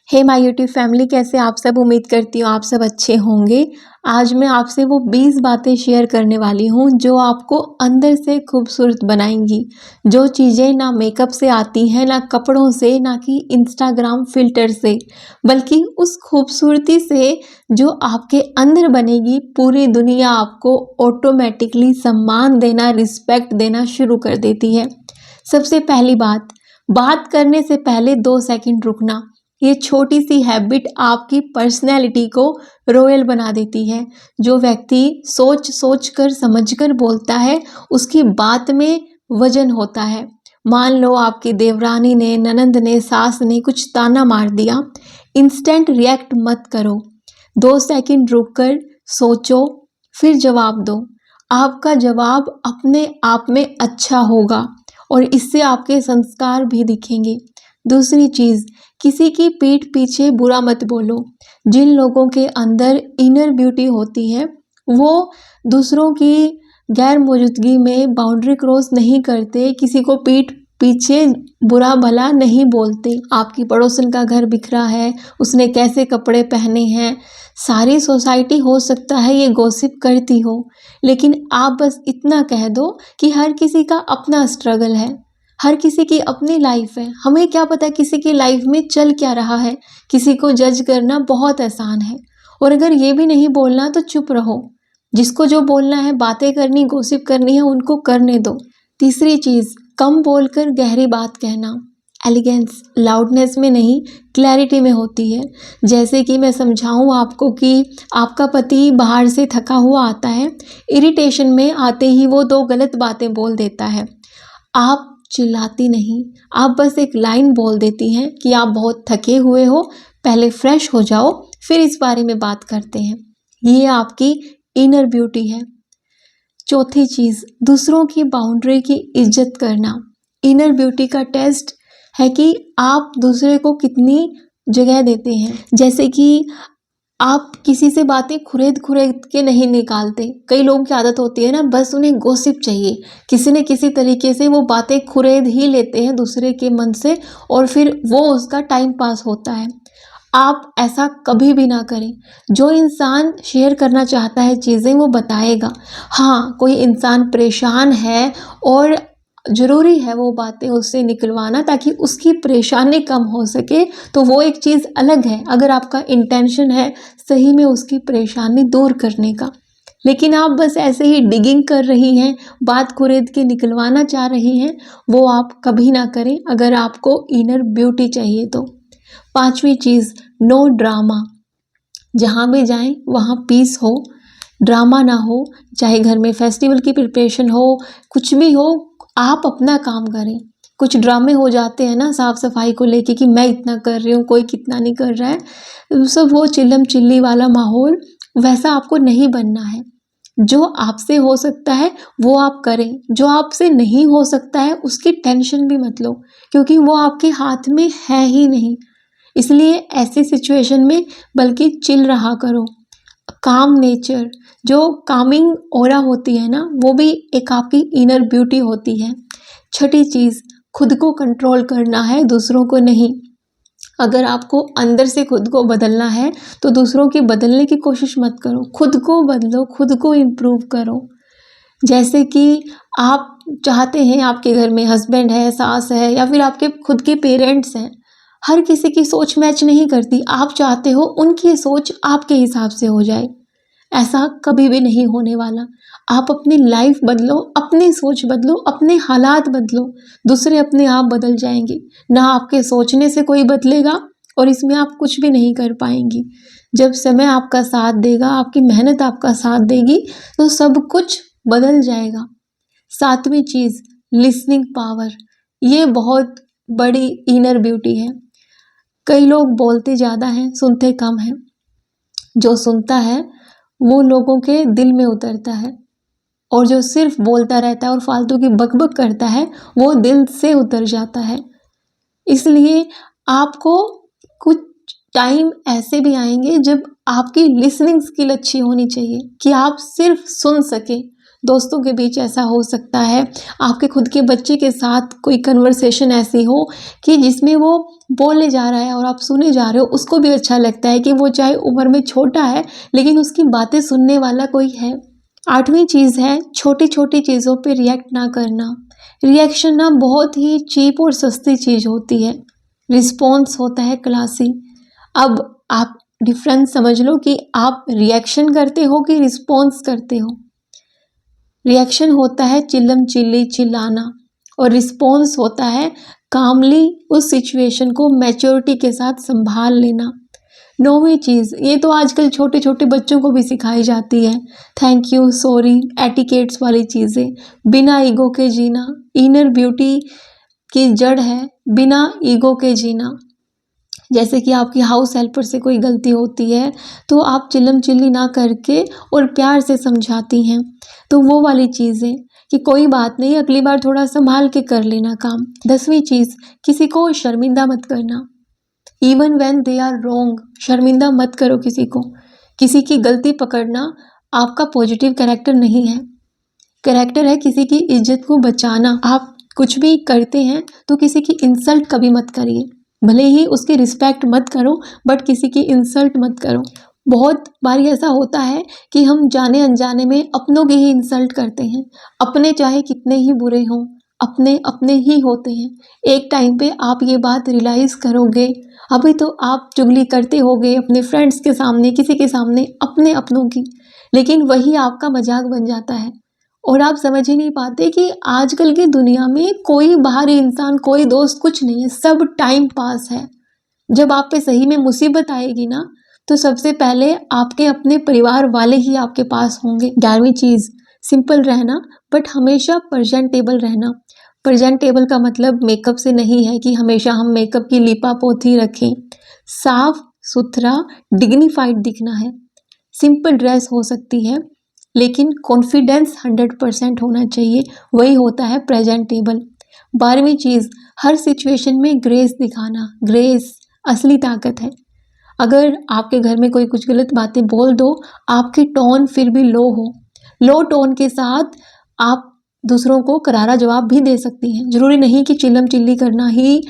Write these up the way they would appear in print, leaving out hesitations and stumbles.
Hey my YouTube family, कैसे आप सब। उम्मीद करती हूँ आप सब अच्छे होंगे। आज मैं आपसे वो 20 बातें शेयर करने वाली हूँ जो आपको अंदर से खूबसूरत बनाएंगी। जो चीज़ें ना मेकअप से आती हैं, ना कपड़ों से, ना कि इंस्टाग्राम फिल्टर से, बल्कि उस खूबसूरती से जो आपके अंदर बनेगी। पूरी दुनिया आपको ऑटोमेटिकली सम्मान देना, रिस्पेक्ट देना शुरू कर देती है। सबसे पहली बात करने से पहले 2 सेकंड रुकना। ये छोटी सी हैबिट आपकी पर्सनैलिटी को रॉयल बना देती है। जो व्यक्ति सोच सोच कर समझ कर बोलता है, उसकी बात में वजन होता है। मान लो आपकी देवरानी ने, ननंद ने, सास ने कुछ ताना मार दिया, इंस्टेंट रिएक्ट मत करो। 2 सेकंड रुक कर सोचो, फिर जवाब दो। आपका जवाब अपने आप में अच्छा होगा और इससे आपके संस्कार भी दिखेंगे। दूसरी चीज़, किसी की पीठ पीछे बुरा मत बोलो। जिन लोगों के अंदर इनर ब्यूटी होती है, वो दूसरों की गैर मौजूदगी में बाउंड्री क्रॉस नहीं करते, किसी को पीठ पीछे बुरा भला नहीं बोलते। आपकी पड़ोसन का घर बिखरा है, उसने कैसे कपड़े पहने हैं, सारी सोसाइटी हो सकता है ये गॉसिप करती हो, लेकिन आप बस इतना कह दो कि हर किसी का अपना स्ट्रगल है, हर किसी की अपनी लाइफ है। हमें क्या पता किसी की लाइफ में चल क्या रहा है। किसी को जज करना बहुत आसान है, और अगर ये भी नहीं बोलना तो चुप रहो। जिसको जो बोलना है, बातें करनी, गॉसिप करनी है, उनको करने दो। तीसरी चीज़, कम बोलकर गहरी बात कहना। एलिगेंस लाउडनेस में नहीं, क्लैरिटी में होती है। जैसे कि मैं समझाऊं आपको कि आपका पति बाहर से थका हुआ आता है, इरिटेशन में आते ही वो 2 गलत बातें बोल देता है। आप चिल्लाती नहीं, आप बस एक लाइन बोल देती हैं कि आप बहुत थके हुए हो, पहले फ्रेश हो जाओ, फिर इस बारे में बात करते हैं। ये आपकी इनर ब्यूटी है। चौथी चीज़, दूसरों की बाउंड्री की इज्जत करना। इनर ब्यूटी का टेस्ट है कि आप दूसरे को कितनी जगह देते हैं। जैसे कि आप किसी से बातें खुरेद खुरेद के नहीं निकालते। कई लोगों की आदत होती है ना, बस उन्हें गॉसिप चाहिए, किसी न किसी तरीके से वो बातें खुरेद ही लेते हैं दूसरे के मन से, और फिर वो उसका टाइम पास होता है। आप ऐसा कभी भी ना करें। जो इंसान शेयर करना चाहता है चीज़ें, वो बताएगा। हाँ, कोई इंसान परेशान है और ज़रूरी है वो बातें उससे निकलवाना ताकि उसकी परेशानी कम हो सके, तो वो एक चीज़ अलग है। अगर आपका इंटेंशन है सही में उसकी परेशानी दूर करने का, लेकिन आप बस ऐसे ही डिगिंग कर रही हैं, बात खुरेद के निकलवाना चाह रही हैं, वो आप कभी ना करें अगर आपको इनर ब्यूटी चाहिए तो। 5वीं चीज़, नो ड्रामा। जहाँ भी जाएं वहाँ पीस हो, ड्रामा ना हो। चाहे घर में फेस्टिवल की प्रिपरेशन हो, कुछ भी हो, आप अपना काम करें। कुछ ड्रामे हो जाते हैं ना साफ सफाई को लेके कि मैं इतना कर रही हूँ, कोई कितना नहीं कर रहा है, सब वो चिल्लम चिल्ली वाला माहौल, वैसा आपको नहीं बनना है। जो आपसे हो सकता है वो आप करें, जो आपसे नहीं हो सकता है उसकी टेंशन भी मत लो, क्योंकि वो आपके हाथ में है ही नहीं। इसलिए ऐसी सिचुएशन में बल्कि चिल रहा करो। काम नेचर, जो कामिंग ऑरा होती है ना, वो भी एक आपकी इनर ब्यूटी होती है। छठी चीज़, खुद को कंट्रोल करना है, दूसरों को नहीं। अगर आपको अंदर से खुद को बदलना है तो दूसरों की बदलने की कोशिश मत करो, खुद को बदलो, खुद को इम्प्रूव करो। जैसे कि आप चाहते हैं, आपके घर में हस्बैंड है, सास है, या फिर आपके खुद के पेरेंट्स हैं, हर किसी की सोच मैच नहीं करती। आप चाहते हो उनकी सोच आपके हिसाब से हो जाए, ऐसा कभी भी नहीं होने वाला। आप अपनी लाइफ बदलो, अपनी सोच बदलो, अपने हालात बदलो, दूसरे अपने आप बदल जाएंगे। ना आपके सोचने से कोई बदलेगा और इसमें आप कुछ भी नहीं कर पाएंगी। जब समय आपका साथ देगा, आपकी मेहनत आपका साथ देगी, तो सब कुछ बदल जाएगा। 7वीं चीज़, लिसनिंग पावर। ये बहुत बड़ी इनर ब्यूटी है। कई लोग बोलते ज़्यादा हैं, सुनते कम हैं। जो सुनता है वो लोगों के दिल में उतरता है, और जो सिर्फ बोलता रहता है और फालतू की बकबक करता है, वो दिल से उतर जाता है। इसलिए आपको कुछ टाइम ऐसे भी आएंगे जब आपकी लिसनिंग स्किल अच्छी होनी चाहिए कि आप सिर्फ सुन सके, दोस्तों के बीच ऐसा हो सकता है, आपके खुद के बच्चे के साथ कोई कन्वर्सेशन ऐसी हो कि जिसमें वो बोले जा रहा है और आप सुने जा रहे हो, उसको भी अच्छा लगता है कि वो चाहे उम्र में छोटा है लेकिन उसकी बातें सुनने वाला कोई है। 8वीं चीज़ है छोटी छोटी चीज़ों पे रिएक्ट ना करना। रिएक्शन ना बहुत ही चीप और सस्ती चीज़ होती है, रिस्पॉन्स होता है क्लासी। अब आप डिफरेंस समझ लो कि आप रिएक्शन करते हो कि रिस्पॉन्स करते हो। रिएक्शन होता है चिल्लम चिल्ली चिल्लाना और रिस्पॉन्स होता है कामली उस सिचुएशन को मैच्योरिटी के साथ संभाल लेना। 9वीं चीज़, ये तो आजकल छोटे छोटे बच्चों को भी सिखाई जाती है, थैंक यू, सॉरी, एटिकेट्स वाली चीज़ें। बिना ईगो के जीना, इनर ब्यूटी की जड़ है बिना ईगो के जीना। जैसे कि आपकी हाउस हेल्पर से कोई गलती होती है तो आप चिल्लम चिल्ली ना करके और प्यार से समझाती हैं, तो वो वाली चीज़ें कि कोई बात नहीं, अगली बार थोड़ा संभाल के कर लेना काम। 10वीं चीज़, किसी को शर्मिंदा मत करना, इवन व्हेन दे आर रोंग। शर्मिंदा मत करो किसी को। किसी की गलती पकड़ना आपका पॉजिटिव कैरेक्टर नहीं है। कैरेक्टर है किसी की इज्जत को बचाना। आप कुछ भी करते हैं तो किसी की इंसल्ट कभी मत करिए, भले ही उसकी रिस्पेक्ट मत करो बट किसी की इंसल्ट मत करो। बहुत बार ऐसा होता है कि हम जाने अनजाने में अपनों की ही इंसल्ट करते हैं। अपने चाहे कितने ही बुरे हों, अपने अपने ही होते हैं। एक टाइम पे आप ये बात रियलाइज़ करोगे। अभी तो आप चुगली करते होगे अपने फ्रेंड्स के सामने, किसी के सामने, अपने अपनों की, लेकिन वही आपका मजाक बन जाता है और आप समझ ही नहीं पाते कि आजकल की दुनिया में कोई बाहरी इंसान, कोई दोस्त कुछ नहीं है, सब टाइम पास है। जब आप पे सही में मुसीबत आएगी ना तो सबसे पहले आपके अपने परिवार वाले ही आपके पास होंगे। 11वीं चीज़, सिंपल रहना बट हमेशा प्रेजेंटेबल रहना। प्रेजेंटेबल का मतलब मेकअप से नहीं है कि हमेशा हम मेकअप की लिपा पोथी रखें। साफ सुथरा डिग्निफाइड दिखना है। सिंपल ड्रेस हो सकती है लेकिन कॉन्फिडेंस 100% होना चाहिए, वही होता है प्रेजेंटेबल। 12वीं चीज़, हर सिचुएशन में ग्रेस दिखाना। ग्रेस असली ताकत है। अगर आपके घर में कोई कुछ गलत बातें बोल दो, आपकी टोन फिर भी लो हो, लो टोन के साथ आप दूसरों को करारा जवाब भी दे सकती हैं। ज़रूरी नहीं कि चिल्लम चिल्ली करना ही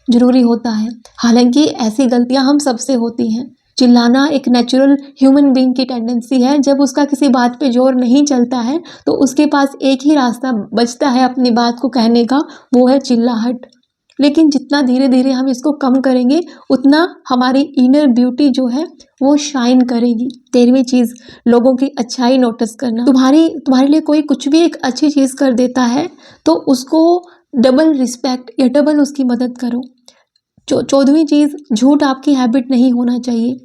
ज़रूरी होता है, हालांकि ऐसी गलतियां हम सबसे होती हैं। चिल्लाना एक नेचुरल ह्यूमन बीइंग की टेंडेंसी है। जब उसका किसी बात पे जोर नहीं चलता है तो उसके पास एक ही रास्ता बचता है अपनी बात को कहने का, वो है चिल्लाहट। लेकिन जितना धीरे धीरे हम इसको कम करेंगे उतना हमारी इनर ब्यूटी जो है वो शाइन करेगी। 13वीं चीज़, लोगों की अच्छाई नोटिस करना। तुम्हारे लिए कोई कुछ भी एक अच्छी चीज़ कर देता है तो उसको डबल रिस्पेक्ट या डबल उसकी मदद करो। 14वीं चीज़, झूठ आपकी हैबिट नहीं होना चाहिए।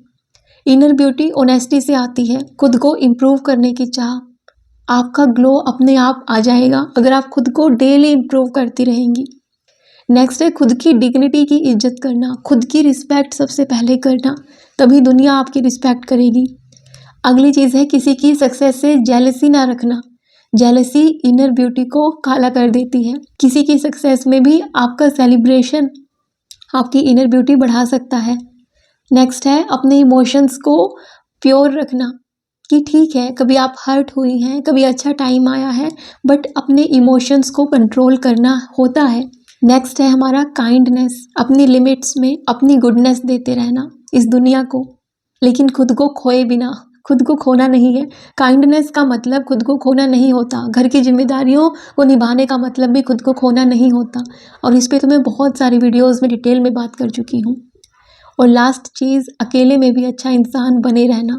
इनर ब्यूटी ऑनेस्टी से आती है। खुद को इम्प्रूव करने की चाह, आपका ग्लो अपने आप आ जाएगा अगर आप खुद को डेली इम्प्रूव करती रहेंगी। नेक्स्ट है खुद की डिग्निटी की इज्जत करना, खुद की रिस्पेक्ट सबसे पहले करना, तभी दुनिया आपकी रिस्पेक्ट करेगी। अगली चीज़ है किसी की सक्सेस से जेलसी ना रखना। जेलसी इनर ब्यूटी को काला कर देती है। किसी की सक्सेस में भी आपका सेलिब्रेशन आपकी इनर ब्यूटी बढ़ा सकता है। नेक्स्ट है अपने इमोशंस को प्योर रखना कि ठीक है कभी आप हर्ट हुई हैं, कभी अच्छा टाइम आया है, बट अपने इमोशंस को कंट्रोल करना होता है। नेक्स्ट है हमारा काइंडनेस, अपनी लिमिट्स में अपनी गुडनेस देते रहना इस दुनिया को, लेकिन खुद को खोए बिना। खुद को खोना नहीं है। काइंडनेस का मतलब खुद को खोना नहीं होता। घर की जिम्मेदारियों को निभाने का मतलब भी खुद को खोना नहीं होता। और इस पे तो मैं बहुत सारी वीडियोस में डिटेल में बात कर चुकी हूँ। और लास्ट चीज़, अकेले में भी अच्छा इंसान बने रहना।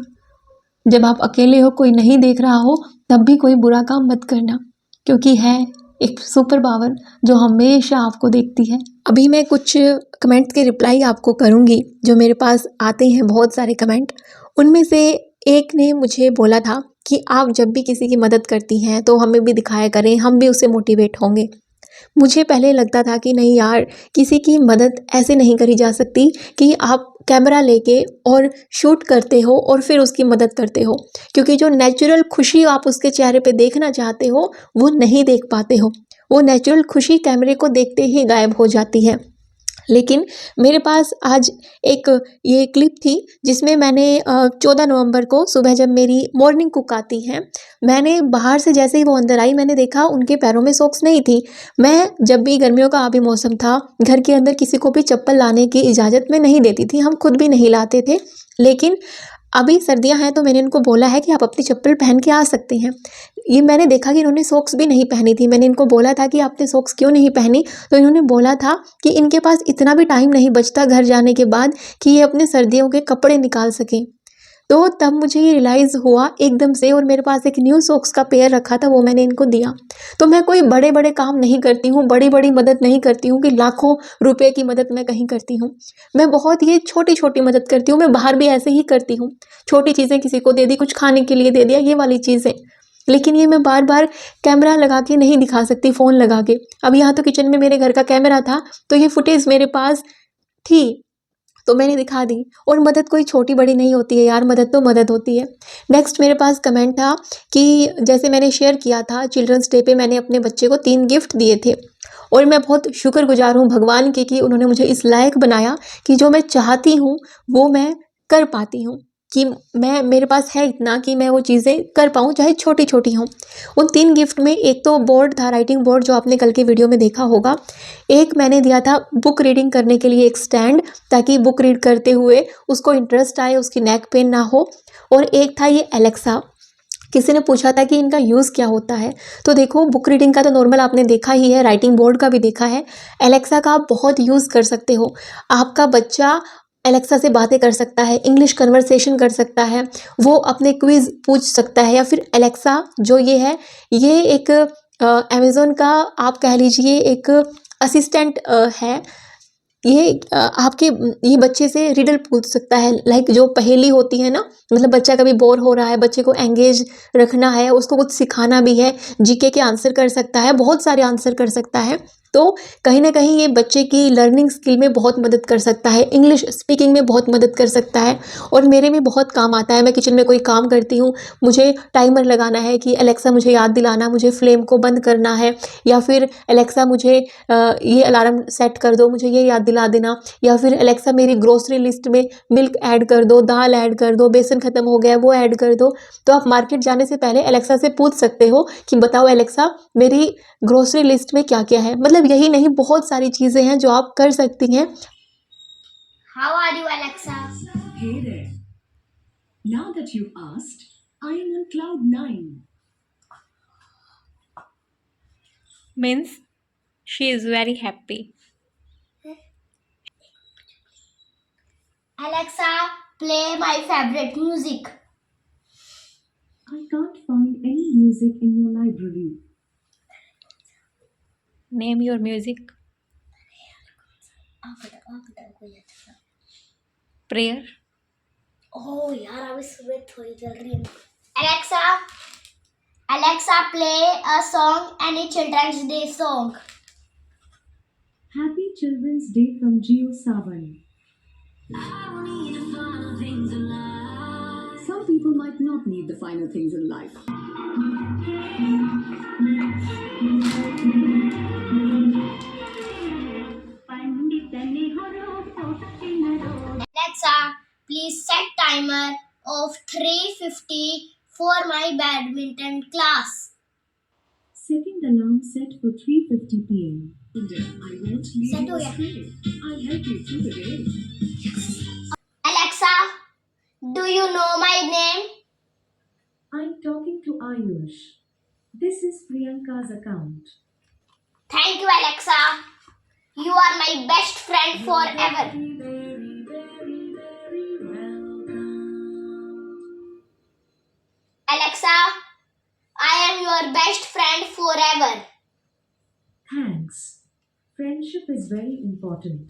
जब आप अकेले हो, कोई नहीं देख रहा हो, तब भी कोई बुरा काम मत करना, क्योंकि है एक सुपर पावर जो हमेशा आपको देखती है। अभी मैं कुछ कमेंट्स के रिप्लाई आपको करूँगी जो मेरे पास आते हैं, बहुत सारे कमेंट। उनमें से एक ने मुझे बोला था कि आप जब भी किसी की मदद करती हैं तो हमें भी दिखाया करें, हम भी उससे मोटिवेट होंगे। मुझे पहले लगता था कि नहीं यार, किसी की मदद ऐसे नहीं करी जा सकती कि आप कैमरा लेके और शूट करते हो और फिर उसकी मदद करते हो, क्योंकि जो नेचुरल खुशी आप उसके चेहरे पे देखना चाहते हो वो नहीं देख पाते हो। वो नेचुरल खुशी कैमरे को देखते ही गायब हो जाती है। लेकिन मेरे पास आज एक ये क्लिप थी जिसमें मैंने 14 नवंबर को सुबह जब मेरी मॉर्निंग कुक आती हैं, मैंने बाहर से जैसे ही वो अंदर आई मैंने देखा उनके पैरों में सॉक्स नहीं थी। मैं जब भी गर्मियों का अभी मौसम था, घर के अंदर किसी को भी चप्पल लाने की इजाज़त मैं नहीं देती थी, हम खुद भी नहीं लाते थे। लेकिन अभी सर्दियां हैं तो मैंने इनको बोला है कि आप अपनी चप्पल पहन के आ सकते हैं। ये मैंने देखा कि इन्होंने सॉक्स भी नहीं पहनी थी। मैंने इनको बोला था कि आपने सॉक्स क्यों नहीं पहनी, तो इन्होंने बोला था कि इनके पास इतना भी टाइम नहीं बचता घर जाने के बाद कि ये अपने सर्दियों के कपड़े निकाल सकें। तो तब मुझे ये रियलाइज़ हुआ एकदम से, और मेरे पास एक न्यू सॉक्स का पेयर रखा था, वो मैंने इनको दिया। तो मैं कोई बड़े बड़े काम नहीं करती हूँ, बड़ी बड़ी मदद नहीं करती हूँ कि लाखों रुपए की मदद मैं कहीं करती हूँ। मैं बहुत ये छोटी छोटी मदद करती हूँ। मैं बाहर भी ऐसे ही करती हूँ, छोटी चीज़ें किसी को दे दी, कुछ खाने के लिए दे दिया, ये वाली चीज़ें। लेकिन ये मैं बार बार कैमरा लगा के नहीं दिखा सकती, फ़ोन लगा के। अब यहाँ तो किचन में मेरे घर का कैमरा था, तो ये फुटेज मेरे पास थी, तो मैंने दिखा दी। और मदद कोई छोटी बड़ी नहीं होती है यार, मदद तो मदद होती है। नेक्स्ट मेरे पास कमेंट था कि जैसे मैंने शेयर किया था चिल्ड्रंस डे पे मैंने अपने बच्चे को 3 गिफ्ट दिए थे, और मैं बहुत शुक्रगुजार हूँ भगवान की कि उन्होंने मुझे इस लायक बनाया कि जो मैं चाहती हूँ वो मैं कर पाती हूँ, कि मैं मेरे पास है इतना कि मैं वो चीज़ें कर पाऊँ चाहे छोटी छोटी हों। उन 3 गिफ्ट में एक तो बोर्ड था, राइटिंग बोर्ड, जो आपने कल के वीडियो में देखा होगा। एक मैंने दिया था बुक रीडिंग करने के लिए एक स्टैंड, ताकि बुक रीड करते हुए उसको इंटरेस्ट आए, उसकी नेक पेन ना हो। और एक था ये एलेक्सा। किसी ने पूछा था कि इनका यूज़ क्या होता है, तो देखो बुक रीडिंग का तो नॉर्मल आपने देखा ही है, राइटिंग बोर्ड का भी देखा है। एलेक्सा का आप बहुत यूज़ कर सकते हो। आपका बच्चा एलेक्सा से बातें कर सकता है, इंग्लिश कन्वर्सेशन कर सकता है, वो अपने क्विज़ पूछ सकता है, या फिर एलेक्सा जो ये है, ये एक अमेज़न का आप कह लीजिए एक असिस्टेंट है। ये आपके ये बच्चे से रिडल पूछ सकता है, लाइक जो पहेली होती है ना, मतलब बच्चा कभी बोर हो रहा है, बच्चे को एंगेज रखना है, उसको कुछ सिखाना भी है, जीके के आंसर कर सकता है, बहुत सारे आंसर कर सकता है। तो कहीं ना कहीं ये बच्चे की लर्निंग स्किल में बहुत मदद कर सकता है, इंग्लिश स्पीकिंग में बहुत मदद कर सकता है, और मेरे में बहुत काम आता है। मैं किचन में कोई काम करती हूँ, मुझे टाइमर लगाना है कि एलेक्सा मुझे याद दिलाना, मुझे फ्लेम को बंद करना है, या फिर एलेक्सा मुझे ये अलार्म सेट कर दो, मुझे ये याद दिला देना, या फिर एलेक्सा मेरी ग्रोसरी लिस्ट में मिल्क ऐड कर दो, दाल ऐड कर दो, बेसन ख़त्म हो गया वो ऐड कर दो। तो आप मार्केट जाने से पहले एलेक्सा से पूछ सकते हो कि बताओ एलेक्सा मेरी ग्रोसरी लिस्ट में क्या क्या है। मतलब यही नहीं, बहुत सारी चीज़ें हैं जो आप कर सकती हैं। How are you, Alexa? Hey there. Now that you've asked, I am on cloud 9. Means she is very happy. Alexa, play my favorite music. I can't find any music in your library. Name your music. Prayer. Oh यार अभी सुबह थोड़ी चल रही है। Alexa, Alexa, play a song, any Children's Day song. Happy Children's Day from Geo Savan. Some people might not need the finer things in life. Alexa, please set timer of 3:50 for my badminton class. Second alarm set for 3:50 p.m. I won't leave Set you हो गया। astray. I'll help you through the day. Alexa, do you know my name? I'm talking to Ayush. This is Priyanka's account. Thank you, Alexa. You are my best friend forever. Alexa, I am your best friend forever. Thanks. Friendship is very important.